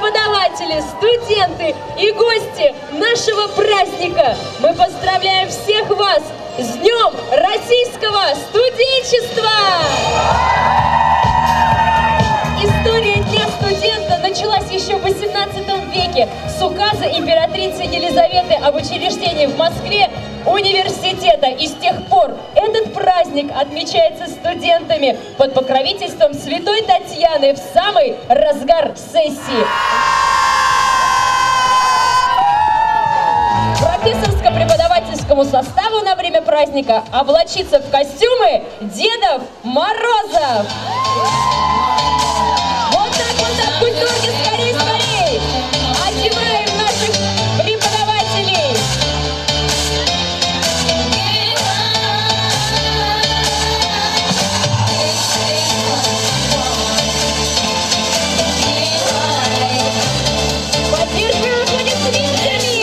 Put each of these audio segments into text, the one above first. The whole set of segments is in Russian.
преподаватели, студенты и гости нашего праздника, мы поздравляем всех вас с Днем Российского студенчества! История Дня студента началась еще в XVIII веке с указа императрицы Елизаветы об учреждении в Москве университета. И с тех пор этот праздник отмечается студентами под покровительством Святой Татьяны в самый разгар сессии. Профессорско-преподавательскому составу на время праздника облачиться в костюмы Дедов Морозов. Вот так, культурки, скорей, скорей! Одеваем наших преподавателей! Поддерживаем аплодисментами!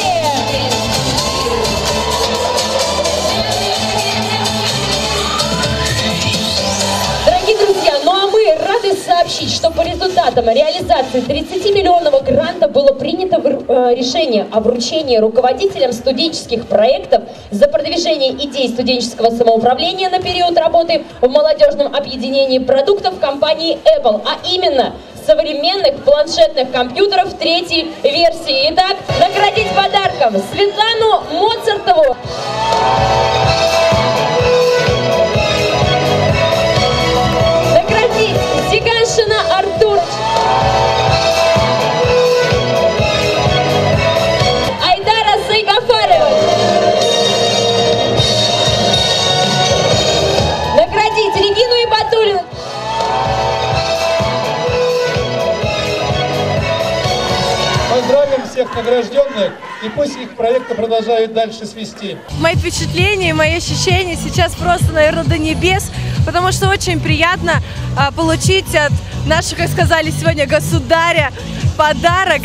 Дорогие друзья, ну а мы рады сообщить, что по результатам реализации 30-миллионного гранта было принято решение о вручении руководителям студенческих проектов за продвижение идей студенческого самоуправления на период работы в молодежном объединении продуктов компании Apple, а именно современных планшетных компьютеров третьей версии. Итак, наградить подарком Светлану Моцартову. Наградить Зиганшина Артура. Айдара Сайгафарова. Наградить Регину Ибатуллину. Поздравим всех награжденных, и пусть их проекты продолжают дальше свести. Мои впечатления, мои ощущения сейчас просто, наверное, до небес, потому что очень приятно получить от нашего, как сказали сегодня, государя подарок.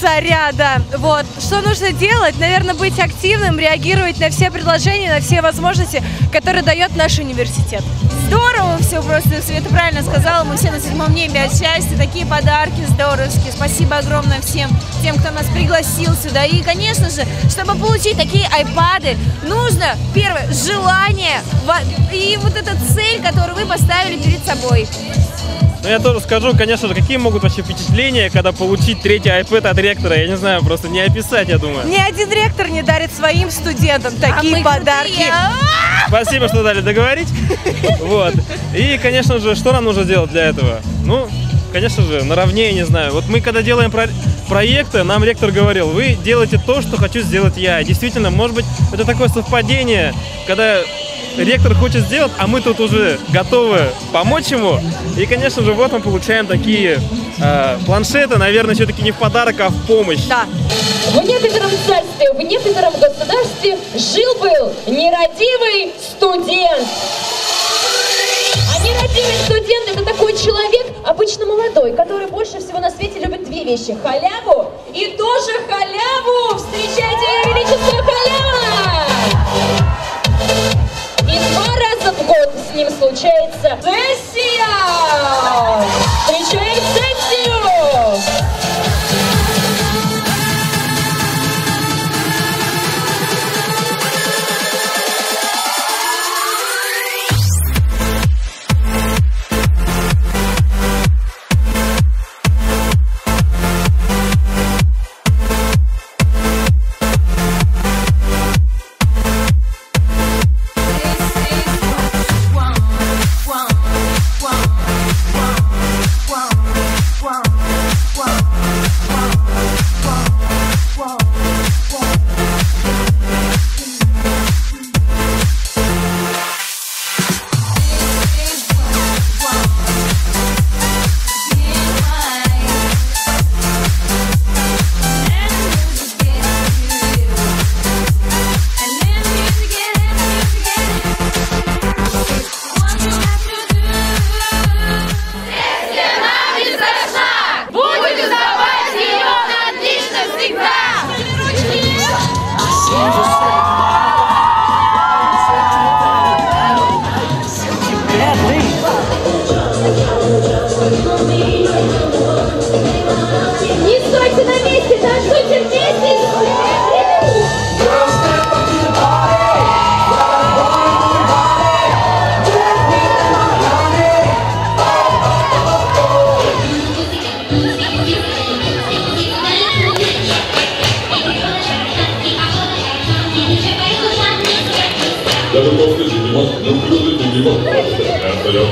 Царя, да. Вот. Что нужно делать? Наверное, быть активным, реагировать на все предложения, на все возможности, которые дает наш университет. Здорово все просто, Света правильно сказала, мы все на седьмом небе от счастья, такие подарки здоровские. Спасибо огромное всем тем, кто нас пригласил сюда. И, конечно же, чтобы получить такие айпады, нужно, первое, желание и вот эта цель, которую вы поставили перед собой. Ну, я тоже скажу, конечно же, какие могут вообще впечатления, когда получить третий iPad от ректора, я не знаю, просто не описать, я думаю. Ни один ректор не дарит своим студентам такие подарки. Спасибо, что дали договорить. Вот. И, конечно же, что нам нужно делать для этого? Ну, конечно же, наравне, я не знаю. Вот мы, когда делаем проекты, нам ректор говорил, вы делаете то, что хочу сделать я. И действительно, может быть, это такое совпадение, когда ректор хочет сделать, а мы тут уже готовы помочь ему. И, конечно же, вот мы получаем такие планшеты, наверное, все-таки не в подарок, а в помощь. Да. В некотором царстве, в некотором государстве жил-был нерадивый студент. А нерадивый студент — это такой человек, обычно молодой, который больше всего на свете любит две вещи: халяву и тоже халяву. Встречайте, Ее Величество, халява! И 2 раза в год с ним случается сессия! Встречаем сессию! Даже после зимы не укрыты мимо. Это я.